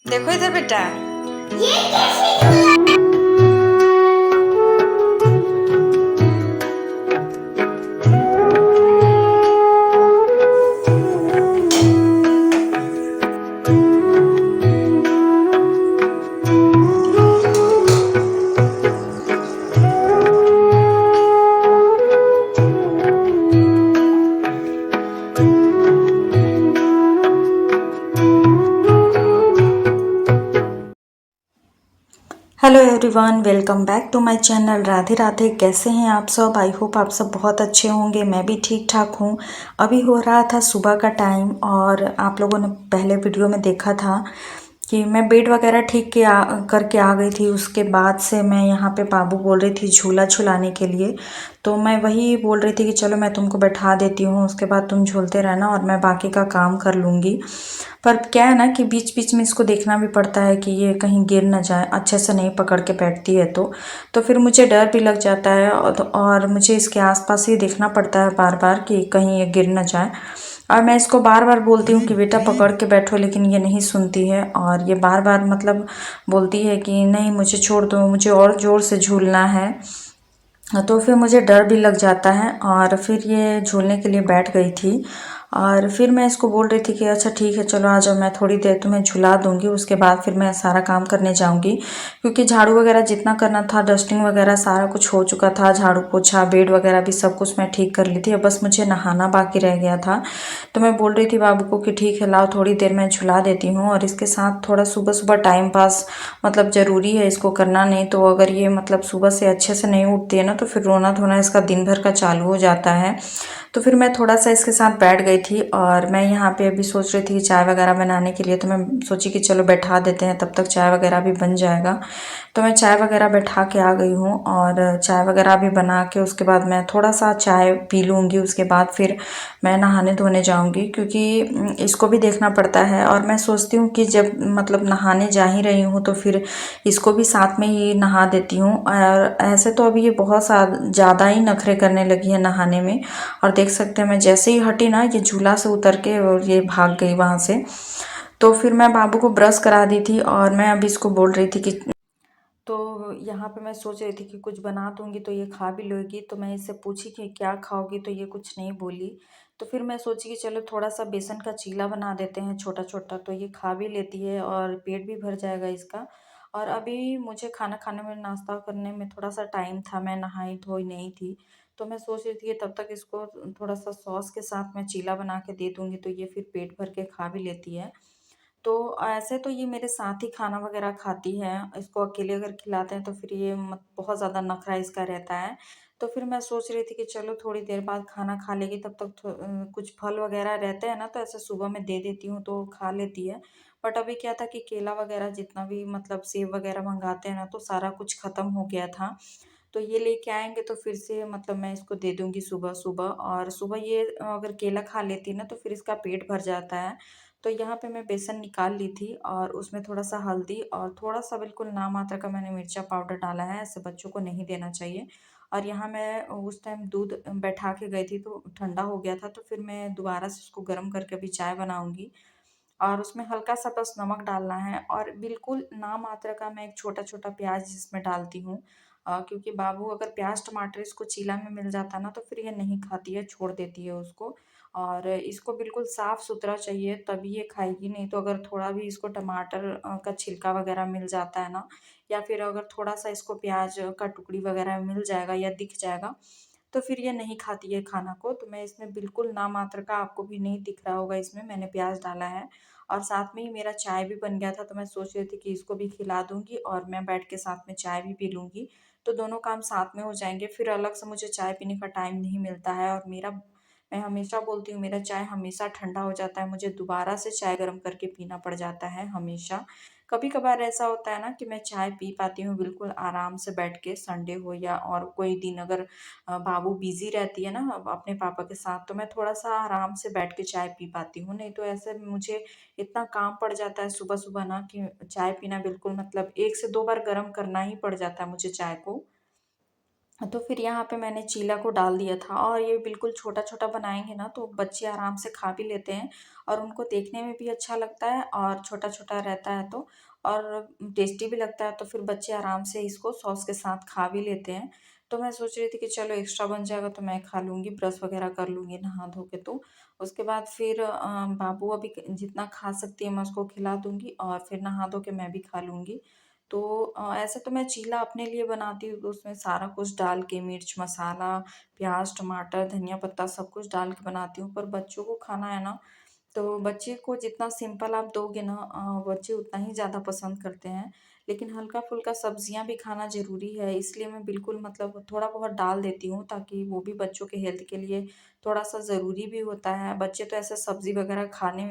देखो इधर बेटा। ये कैसे झूला? Hello everyone, welcome back to my channel. Radhe Radhe. कैसे हैं आप सब? आई होप आप सब बहुत अच्छे होंगे। मैं भी ठीक ठाक हूँ। अभी हो रहा था सुबह का टाइम और आप लोगों ने पहले वीडियो में देखा था कि मैं बेड वगैरह ठीक करके आ गई थी। उसके बाद से मैं यहाँ पे बाबू बोल रही थी झूला झुलाने के लिए, तो मैं वही बोल रही थी कि चलो मैं तुमको बैठा देती हूँ, उसके बाद तुम झूलते रहना और मैं बाकी का काम कर लूँगी। पर क्या है ना कि बीच बीच में इसको देखना भी पड़ता है कि ये कहीं गिर ना जाए, अच्छे से नहीं पकड़ के बैठती है तो फिर मुझे डर भी लग जाता है और मुझे इसके आसपास ही देखना पड़ता है बार बार कि कहीं ये गिर ना जाए। और मैं इसको बार बार बोलती हूँ कि बेटा पकड़ के बैठो, लेकिन ये नहीं सुनती है और ये बार बार मतलब बोलती है कि नहीं मुझे छोड़ दो, मुझे और ज़ोर से झूलना है। तो फिर मुझे डर भी लग जाता है और फिर ये झूलने के लिए बैठ गई थी। और फिर मैं इसको बोल रही थी कि अच्छा ठीक है चलो आ जाओ, मैं थोड़ी देर तुम्हें झुला दूंगी, उसके बाद फिर मैं सारा काम करने जाऊंगी। क्योंकि झाड़ू वगैरह जितना करना था, डस्टिंग वगैरह सारा कुछ हो चुका था, झाड़ू पोछा बेड वगैरह भी सब कुछ मैं ठीक कर ली थी। अब बस मुझे नहाना बाकी रह गया था। तो मैं बोल रही थी बाबू को कि ठीक है लाओ थोड़ी देर मैं झुला देती हूँ और इसके साथ थोड़ा सुबह सुबह टाइम पास मतलब ज़रूरी है इसको करना। नहीं तो अगर ये मतलब सुबह से अच्छे से नहीं उठती है ना तो फिर रोना धोना इसका दिन भर का चालू हो जाता है। तो फिर मैं थोड़ा सा इसके साथ बैठ गई थी और मैं यहाँ पे अभी सोच रही थी कि चाय वगैरह बनाने के लिए, तो मैं सोची कि चलो बैठा देते हैं, तब तक चाय वगैरह भी बन जाएगा। तो मैं चाय वगैरह बैठा के आ गई हूँ और चाय वगैरह भी बना के उसके बाद मैं थोड़ा सा चाय पी लूँगी। उसके बाद फिर मैं नहाने धोने जाऊँगी क्योंकि इसको भी देखना पड़ता है। और मैं सोचती हूँ कि जब मतलब नहाने जा ही रही हूँ तो फिर इसको भी साथ में ही नहा देती हूँ। और ऐसे तो अभी ये बहुत ज़्यादा ही नखरे करने लगी है नहाने में। और देख सकते हैं मैं जैसे ही हटी ना ये झूला से उतर के और ये भाग गई वहाँ से। तो फिर मैं बाबू को ब्रश करा दी थी और मैं अभी इसको बोल रही थी कि तो यहाँ पे मैं सोच रही थी कि कुछ बना दूंगी तो ये खा भी लेगी। तो मैं इससे पूछी कि क्या खाओगी, तो ये कुछ नहीं बोली। तो फिर मैं सोची कि चलो थोड़ा सा बेसन का चीला बना देते हैं छोटा छोटा, तो ये खा भी लेती है और पेट भी भर जाएगा इसका। और अभी मुझे खाना खाने में नाश्ता करने में थोड़ा सा टाइम था, मैं नहाई धोई नहीं थी। तो मैं सोच रही थी कि तब तक इसको थोड़ा सा सॉस के साथ मैं चीला बना के दे दूंगी तो ये फिर पेट भर के खा भी लेती है। तो ऐसे तो ये मेरे साथ ही खाना वगैरह खाती है। इसको अकेले अगर खिलाते हैं तो फिर ये मत बहुत ज़्यादा नखरा इसका रहता है। तो फिर मैं सोच रही थी कि चलो थोड़ी देर बाद खाना खा लेगी, तब तक कुछ फल वगैरह रहते हैं ना तो ऐसे सुबह में दे देती हूँ तो खा लेती है। बट अभी क्या था कि केला वगैरह जितना भी मतलब सेब वगैरह मंगाते हैं ना तो सारा कुछ ख़त्म हो गया था। तो ये लेके आएँगे तो फिर से मतलब मैं इसको दे दूँगी सुबह-सुबह। और सुबह ये अगर केला खा लेती है ना तो फिर इसका पेट भर जाता है। तो यहाँ पे मैं बेसन निकाल ली थी और उसमें थोड़ा-सा हल्दी और थोड़ा-सा बिल्कुल नाम मात्र का मैंने मिर्चा पाउडर डाला है, ऐसे बच्चों को नहीं देना चाहिए। और यहाँ मैं उस टाइम दूध बैठा के गई थी तो ठंडा हो गया था, तो फिर मैं दोबारा से उसको गर्म करके अभी चाय बनाऊँगी। और उसमें हल्का-सा बस नमक डालना है और बिल्कुल नाम मात्र का मैं एक छोटा-छोटा प्याज़ इसमें डालती हूँ। क्योंकि बाबू अगर प्याज़ टमाटर इसको चीला में मिल जाता ना तो फिर ये नहीं खाती है, छोड़ देती है उसको। और इसको बिल्कुल साफ-सुथरा चाहिए तभी ये खाएगी, नहीं तो अगर थोड़ा भी इसको टमाटर का छिलका वगैरह मिल जाता है ना, या फिर अगर थोड़ा-सा इसको प्याज़ का टुकड़ी वगैरह मिल जाएगा या दिख जाएगा, तो फिर ये नहीं खाती है खाना को। तो मैं इसमें बिल्कुल नाम मात्र का, आपको भी नहीं दिख रहा होगा इसमें मैंने प्याज़ डाला है। और साथ में ही मेरा चाय भी बन गया था, तो मैं सोच रही थी कि इसको भी खिला दूँगी और मैं बैठ के साथ में चाय भी पी लूँगी। तो दोनों काम साथ में हो जाएँगे, फिर अलग से मुझे चाय पीने का टाइम नहीं मिलता है। और मैं हमेशा बोलती हूँ मेरा चाय हमेशा ठंडा हो जाता है, मुझे दोबारा से चाय गरम करके पीना पड़ जाता है हमेशा। कभी-कभार ऐसा होता है ना कि मैं चाय पी पाती हूँ बिल्कुल आराम से बैठ के, संडे हो या और कोई दिन अगर बाबू बिज़ी रहती है ना अपने पापा के साथ, तो मैं थोड़ा-सा आराम से बैठ के चाय पी पाती हूँ। नहीं तो ऐसे मुझे इतना काम पड़ जाता है सुबह-सुबह ना कि चाय पीना बिल्कुल मतलब 1 से 2 बार गरम करना ही पड़ जाता है मुझे चाय को। तो फिर यहाँ पे मैंने चीला को डाल दिया था और ये बिल्कुल छोटा-छोटा बनाएँगे ना तो बच्चे आराम से खा भी लेते हैं और उनको देखने में भी अच्छा लगता है और छोटा-छोटा रहता है तो और टेस्टी भी लगता है तो फिर बच्चे आराम से इसको सॉस के साथ खा भी लेते हैं। तो मैं सोच रही थी कि चलो एक्स्ट्रा बन जाएगा तो मैं खा लूँगी, ब्रश वगैरह कर लूँगी नहा धो के तो। उसके बाद फिर बाबू अभी जितना खा सकती है मैं उसको खिला दूँगी और फिर नहा धो के मैं भी खा लूँगी। तो ऐसे तो मैं चीला अपने लिए बनाती हूँ तो उसमें सारा कुछ डाल के मिर्च मसाला, प्याज़, टमाटर, धनिया पत्ता सब कुछ डाल के बनाती हूँ। पर बच्चों को खाना है ना, तो बच्चे को जितना सिंपल आप दोगे ना बच्चे उतना ही ज़्यादा पसंद करते हैं। लेकिन हल्का-फुल्का सब्जियाँ भी खाना ज़रूरी है, इसलिए मैं बिल्कुल मतलब थोड़ा बहुत डाल देती हूँ ताकि वो भी बच्चों के हेल्थ के लिए थोड़ा-सा ज़रूरी भी होता है। बच्चे तो ऐसे सब्ज़ी वगैरह खाने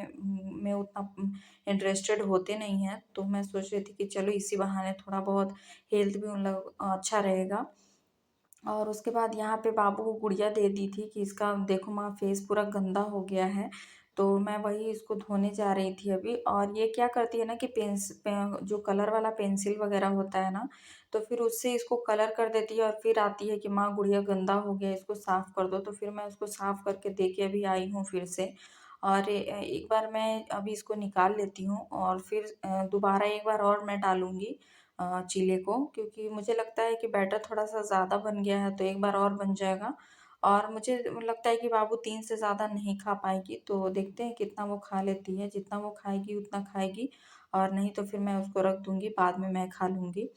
में उतना इंटरेस्टेड होते नहीं हैं, तो मैं सोच रही थी कि चलो इसी बहाने थोड़ा बहुत हेल्थ भी उन लोग अच्छा रहेगा। और उसके बाद यहाँ पे बाबू को गुड़िया दे दी थी कि इसका देखो माँ फेस पूरा गंदा हो गया है, तो मैं वही इसको धोने जा रही थी अभी और ये क्या करती है ना कि जो कलर वाला पेंसिल वगैरह होता है ना, तो फिर उससे इसको कलर कर देती है और फिर आती है कि माँ गुड़िया गंदा हो गया है, इसको साफ़ कर दो। तो फिर मैं उसको साफ़ करके दे के अभी आई हूँ फिर से और एक बार मैं अभी इसको निकाल लेती हूँ और फिर दोबारा एक बार और मैं डालूँगी चीले को क्योंकि मुझे लगता है कि बैटर थोड़ा-सा ज़्यादा बन गया है, तो एक बार और बन जाएगा और मुझे लगता है कि बाबू 3 से ज़्यादा नहीं खा पाएगी, तो देखते हैं कितना वो खा लेती है। जितना वो खाएगी उतना खाएगी और नहीं तो फिर मैं उसको रख दूँगी, बाद में मैं खा लूँगी।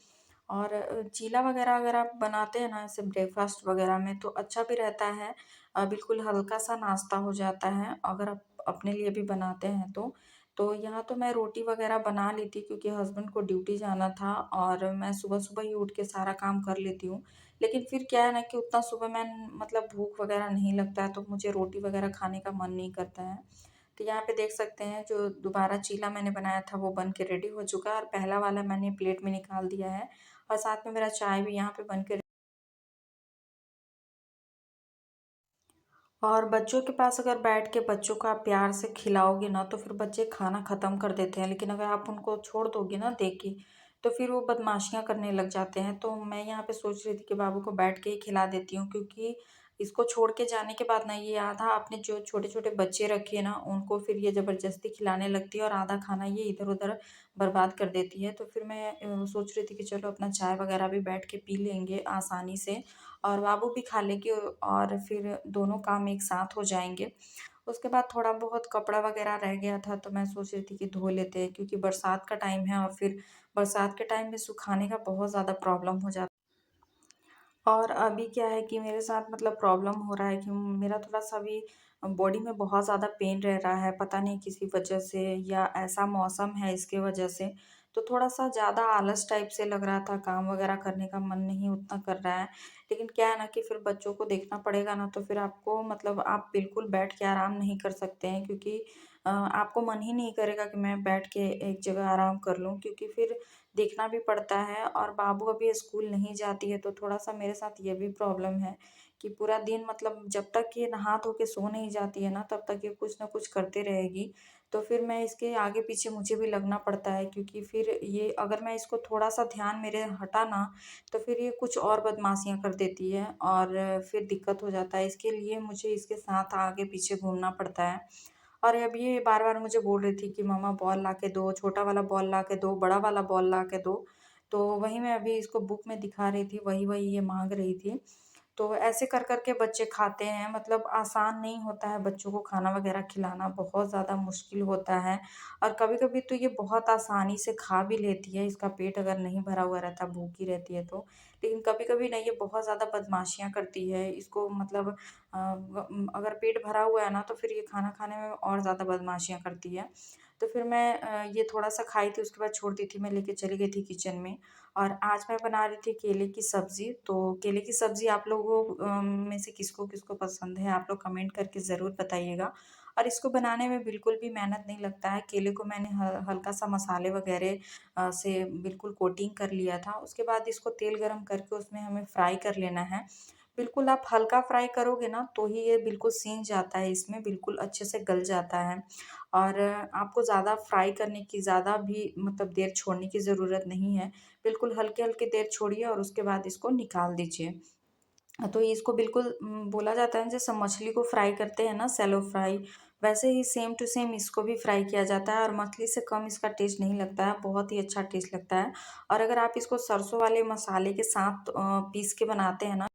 और चीला वगैरह अगर आप बनाते हैं ना ऐसे ब्रेकफ़ास्ट वगैरह में तो अच्छा भी रहता है। बिल्कुल हल्का-सा नाश्ता हो जाता है, अगर आप अपने लिए भी बनाते हैं तो। तो यहाँ तो मैं रोटी वगैरह बना ली थी क्योंकि हस्बैंड को ड्यूटी जाना था और मैं सुबह-सुबह ही उठ के सारा काम कर लेती हूँ। लेकिन फिर क्या है ना कि उतना सुबह मैं मतलब भूख वगैरह नहीं लगता है तो मुझे रोटी वगैरह खाने का मन नहीं करता है। तो यहाँ पे देख सकते हैं जो दोबारा चीला मैंने बनाया था वो बन के रेडी हो चुका है और पहला वाला मैंने प्लेट में निकाल दिया है और साथ में मेरा चाय भी यहाँ पे बन के और बच्चों के पास अगर बैठ के बच्चों को आप प्यार से खिलाओगे ना तो फिर बच्चे खाना ख़त्म कर देते हैं। लेकिन अगर आप उनको छोड़ दोगे ना दे के, तो फिर वो बदमाशियाँ करने लग जाते हैं। तो मैं यहाँ पे सोच रही थी कि बाबू को बैठ के ही खिला देती हूँ क्योंकि इसको छोड़ के जाने के बाद ना ये आधा अपने जो छोटे-छोटे बच्चे रखे हैं ना उनको फिर ये ज़बरदस्ती खिलाने लगती है और आधा खाना ये इधर-उधर बर्बाद कर देती है। तो फिर मैं सोच रही थी कि चलो अपना चाय वग़ैरह भी बैठ के पी लेंगे आसानी से और बाबू भी खा लेगी और फिर दोनों काम एक साथ हो जाएँगे। उसके बाद थोड़ा बहुत कपड़ा वग़ैरह रह गया था तो मैं सोच रही थी कि धो लेते हैं क्योंकि बरसात का टाइम है और फिर बरसात के टाइम में सुखाने का बहुत ज़्यादा प्रॉब्लम हो जाता और अभी क्या है कि मेरे साथ मतलब प्रॉब्लम हो रहा है कि मेरा थोड़ा-सा अभी बॉडी में बहुत ज़्यादा पेन रह रहा है, पता नहीं किसी वजह से या ऐसा मौसम है इसके वजह से। तो थोड़ा-सा ज़्यादा आलस टाइप से लग रहा था, काम वगैरह करने का मन नहीं उतना कर रहा है। लेकिन क्या है ना कि फिर बच्चों को देखना पड़ेगा ना, तो फिर आपको मतलब आप बिल्कुल बैठ के आराम नहीं कर सकते हैं क्योंकि आपको मन ही नहीं करेगा कि मैं बैठ के एक जगह आराम कर लूँ क्योंकि फिर देखना भी पड़ता है और बाबू अभी स्कूल नहीं जाती है तो थोड़ा-सा मेरे साथ ये भी प्रॉब्लम है कि पूरा दिन मतलब जब तक ये नहा धो के सो नहीं जाती है ना तब तक ये कुछ न कुछ करते रहेगी। तो फिर मैं इसके आगे-पीछे मुझे भी लगना पड़ता है क्योंकि फिर ये अगर मैं इसको थोड़ा-सा ध्यान मेरे हटा ना तो फिर ये कुछ और बदमाशियाँ कर देती है और फिर दिक्कत हो जाता है। इसके लिए मुझे इसके साथ आगे-पीछे घूमना पड़ता है। और अब ये बार-बार मुझे बोल रही थी कि मम्मा बॉल ला के दो, छोटा वाला बॉल ला के दो, बड़ा वाला बॉल ला के दो। तो वही मैं अभी इसको बुक में दिखा रही थी, वही-वही ये माँग रही थी। तो ऐसे कर के बच्चे खाते हैं मतलब आसान नहीं होता है बच्चों को खाना वगैरह खिलाना, बहुत ज़्यादा मुश्किल होता है और कभी-कभी तो ये बहुत आसानी से खा भी लेती है, इसका पेट अगर नहीं भरा हुआ रहता, भूखी रहती है तो। लेकिन कभी-कभी ना ये बहुत ज़्यादा बदमाशियाँ करती है, इसको मतलब अगर पेट भरा हुआ है ना तो फिर ये खाना खाने में और ज़्यादा बदमाशियाँ करती है। तो फिर मैं ये थोड़ा-सा खाई थी उसके बाद छोड़ दी थी, मैं लेके चली गई थी किचन में और आज मैं बना रही थी केले की सब्ज़ी, तो केले की सब्ज़ी आप लोगों में से किसको-किसको पसंद है, आप लोग कमेंट करके ज़रूर बताइएगा। और इसको बनाने में बिल्कुल भी मेहनत नहीं लगता है, केले को मैंने ह हल्का-सा मसाले वगैरह से बिल्कुल कोटिंग कर लिया था, उसके बाद इसको तेल गरम करके उसमें हमें फ्राई कर लेना है। बिल्कुल आप हल्का फ्राई करोगे ना, तो ही ये बिल्कुल सीज जाता है इसमें, बिल्कुल अच्छे से गल जाता है। और आपको ज़्यादा फ्राई करने की ज़्यादा भी मतलब देर छोड़ने की ज़रूरत नहीं है। बिल्कुल हल्के-हल्के देर छोड़िए और उसके बाद इसको निकाल दीजिए। तो इसको बिल्कुल बोला जाता है जैसे मछली को फ्राई करते हैं ना शैलो फ्राई, वैसे ही सेम टू सेम इसको भी फ्राई किया जाता है और मछली से कम इसका टेस्ट नहीं लगता है, बहुत ही अच्छा टेस्ट लगता है। और अगर आप इसको सरसों वाले मसाले के साथ पीस के बनाते हैं ना,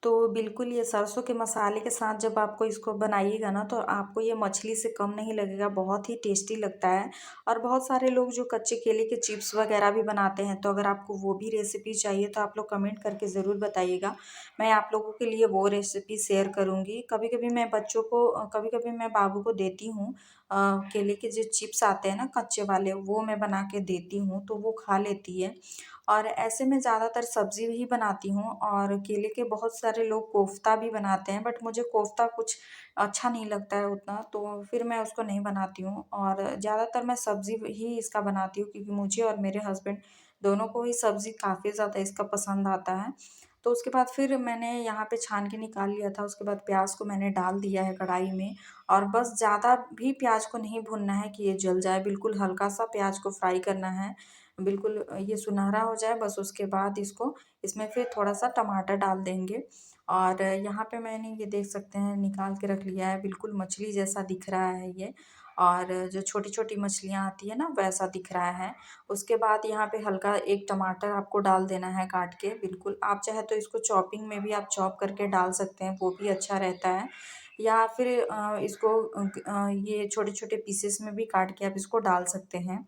तो बिल्कुल ये सरसों के मसाले के साथ जब आपको इसको बनाइएगा ना, तो आपको ये मछली से कम नहीं लगेगा, बहुत ही टेस्टी लगता है। और बहुत सारे लोग जो कच्चे केले के चिप्स वगैरह भी बनाते हैं, तो अगर आपको वो भी रेसिपी चाहिए तो आप लोग कमेंट करके ज़रूर बताइएगा। मैं आप लोगों के लिए वो रेसिपी शेयर करूँगी। कभी-कभी मैं बच्चों को कभी-कभी मैं बाबू को देती हूँ केले के जो चिप्स आते हैं ना कच्चे वाले, वो मैं बना के देती हूँ, तो वो खा लेती है। और ऐसे मैं ज़्यादातर सब्ज़ी ही बनाती हूँ और केले के बहुत सारे लोग कोफ्ता भी बनाते हैं, बट मुझे कोफ्ता कुछ अच्छा नहीं लगता है उतना, तो फिर मैं उसको नहीं बनाती हूँ और ज़्यादातर मैं सब्ज़ी ही इसका बनाती हूँ क्योंकि मुझे और मेरे हस्बैंड दोनों को ही सब्ज़ी काफ़ी ज़्यादा इसका पसंद आता है। तो उसके बाद फिर मैंने यहाँ पे छान के निकाल लिया था, उसके बाद प्याज़ को मैंने डाल दिया है कढ़ाई में और बस ज़्यादा भी प्याज़ को नहीं भूनना है कि ये जल जाए, बिल्कुल हल्का-सा प्याज़ को फ्राई करना है। बिल्कुल ये सुनहरा हो जाए, बस उसके बाद इसको इसमें फिर थोड़ा-सा टमाटर डाल देंगे और यहाँ पे मैंने ये देख सकते हैं निकाल के रख लिया है, बिल्कुल मछली जैसा दिख रहा है ये और जो छोटी-छोटी मछलियाँ आती है ना वैसा दिख रहा है। उसके बाद यहाँ पे हल्का एक टमाटर आपको डाल देना है काट के, बिल्कुल आप चाहे तो इसको चॉपिंग में भी आप चॉप करके डाल सकते हैं, वो भी अच्छा रहता है। या फिर इसको ये छोटे-छोटे पीसेस में भी काट के आप इसको डाल सकते हैं।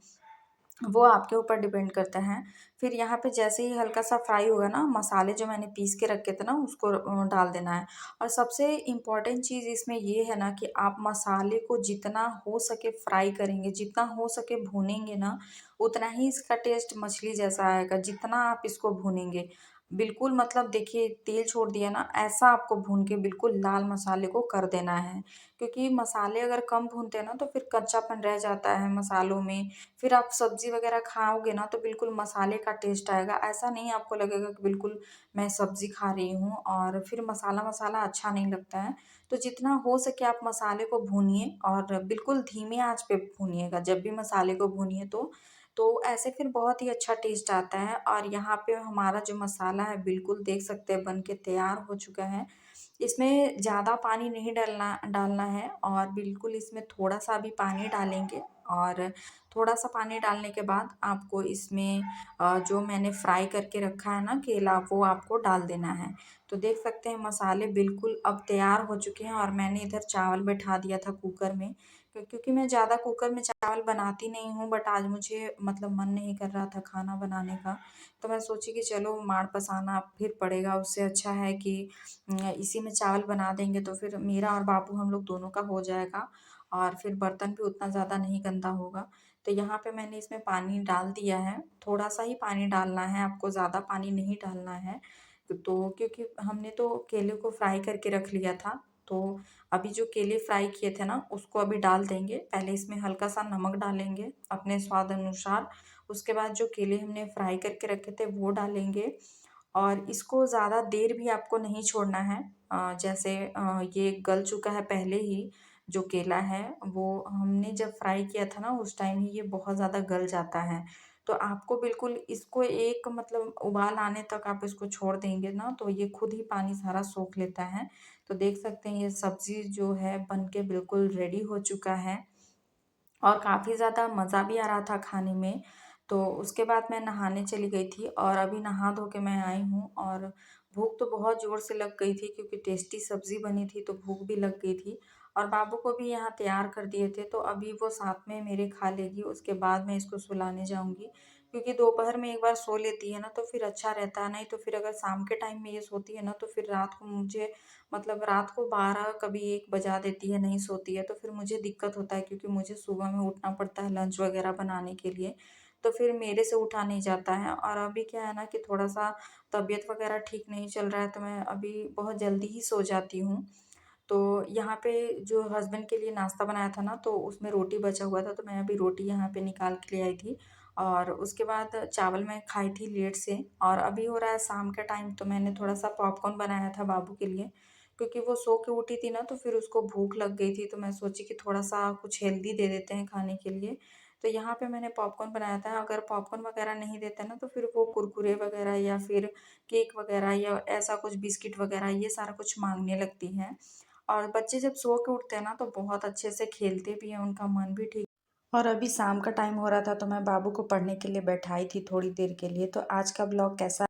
वो आपके ऊपर डिपेंड करता है। फिर यहाँ पे जैसे ही हल्का-सा फ्राई होगा ना, मसाले जो मैंने पीस के रखे थे ना उसको डाल देना है। और सबसे इम्पोर्टेंट चीज़ इसमें ये है ना कि आप मसाले को जितना हो सके फ्राई करेंगे, जितना हो सके भूनेंगे ना, उतना ही इसका टेस्ट मछली जैसा आएगा, जितना आप इसको भूनेंगे। बिल्कुल मतलब देखिए तेल छोड़ दिया ना, ऐसा आपको भून के बिल्कुल लाल मसाले को कर देना है। क्योंकि मसाले अगर कम भूनते हैं ना तो फिर कच्चापन रह जाता है मसालों में, फिर आप सब्ज़ी वग़ैरह खाओगे ना तो बिल्कुल मसाले का टेस्ट आएगा, ऐसा नहीं आपको लगेगा कि बिल्कुल मैं सब्ज़ी खा रही हूँ और फिर मसाला-मसाला अच्छा नहीं लगता है। तो जितना हो सके आप मसाले को भूनिए और बिल्कुल धीमे आँच पे भूनिएगा जब भी मसाले को भूनिए तो ऐसे फिर बहुत ही अच्छा टेस्ट आता है और यहाँ पे हमारा जो मसाला है बिल्कुल देख सकते हैं बन के तैयार हो चुका है। इसमें ज़्यादा पानी नहीं डालना डालना है और बिल्कुल इसमें थोड़ा-सा अभी पानी डालेंगे और थोड़ा-सा पानी डालने के बाद आपको इसमें जो मैंने फ्राई करके रखा है ना केला, वो आपको डाल देना है। तो देख सकते हैं मसाले बिल्कुल अब तैयार हो चुके हैं और मैंने इधर चावल बैठा दिया था कुकर में क्योंकि मैं ज़्यादा कुकर में चावल बनाती नहीं हूँ, बट आज मुझे मतलब मन नहीं कर रहा था खाना बनाने का, तो मैं सोची कि चलो माड़ पसाना फिर पड़ेगा, उससे अच्छा है कि इसी में चावल बना देंगे तो फिर मेरा और बाबू हम लोग दोनों का हो जाएगा और फिर बर्तन भी उतना ज़्यादा नहीं गंदा होगा। तो यहाँ पे मैंने इसमें पानी डाल दिया है, थोड़ा-सा ही पानी डालना है, आपको ज़्यादा पानी नहीं डालना है। तो क्योंकि हमने तो केले को फ्राई करके रख लिया था, तो अभी जो केले फ्राई किए थे ना, उसको अभी डाल देंगे। पहले इसमें हल्का-सा नमक डालेंगे अपने स्वाद अनुसार, उसके बाद जो केले हमने फ्राई करके रखे थे वो डालेंगे और इसको ज़्यादा देर भी आपको नहीं छोड़ना है। जैसे ये गल चुका है पहले ही, जो केला है वो हमने जब फ्राई किया था ना उस टाइम ही ये बहुत ज़्यादा गल जाता है। तो आपको बिल्कुल इसको एक मतलब उबाल आने तक आप इसको छोड़ देंगे ना तो ये खुद ही पानी सारा सोख लेता है। तो देख सकते हैं ये सब्ज़ी जो है बन के बिल्कुल रेडी हो चुका है। और काफ़ी ज़्यादा मज़ा भी आ रहा था खाने में। तो उसके बाद मैं नहाने चली गई थी और अभी नहा धो के मैं आई हूँ और भूख तो बहुत ज़ोर से लग गई थी क्योंकि टेस्टी सब्ज़ी बनी थी तो भूख भी लग गई थी और बाबू को भी यहाँ तैयार कर दिए थे तो अभी वो साथ में मेरे खा लेगी, उसके बाद मैं इसको सुलाने जाऊँगी। क्योंकि दोपहर में एक बार सो लेती है ना तो फिर अच्छा रहता है, नहीं तो फिर अगर शाम के टाइम में ये सोती है ना तो फिर रात को मुझे मतलब रात को 12 कभी 1 बजा देती है, नहीं सोती है, तो फिर मुझे दिक्कत होता है क्योंकि मुझे सुबह में उठना पड़ता है लंच वग़ैरह बनाने के लिए, तो फिर मेरे से उठा नहीं जाता है और अभी क्या है ना कि थोड़ा-सा तबीयत वग़ैरह ठीक नहीं चल रहा है, तो मैं अभी बहुत जल्दी ही सो जाती हूँ। तो यहाँ पे जो हस्बैंड के लिए नाश्ता बनाया था ना, तो उसमें रोटी बचा हुआ था, तो मैं अभी रोटी यहाँ पे निकाल के ले आई थी और उसके बाद चावल मैं खाई थी लेट से और अभी हो रहा है शाम का टाइम, तो मैंने थोड़ा-सा पॉपकॉर्न बनाया था बाबू के लिए, क्योंकि वो सो के उठी थी ना, तो फिर उसको भूख लग गई थी, तो मैं सोची कि थोड़ा-सा कुछ हेल्दी दे देते हैं खाने के लिए। तो यहाँ पे मैंने पॉपकॉर्न बनाया था। अगर पॉपकॉर्न वगैरह नहीं देते ना तो फिर वो कुरकुरे वगैरह या फिर केक वगैरह या ऐसा कुछ बिस्किट वगैरह ये सारा कुछ मांगने लगती हैं। और बच्चे जब सो के उठते हैं ना तो बहुत अच्छे से खेलते भी हैं, उनका मन भी ठीक। और अभी शाम का टाइम हो रहा था तो मैं बाबू को पढ़ने के लिए बैठाई थी थोड़ी देर के लिए। तो आज का ब्लॉग कैसा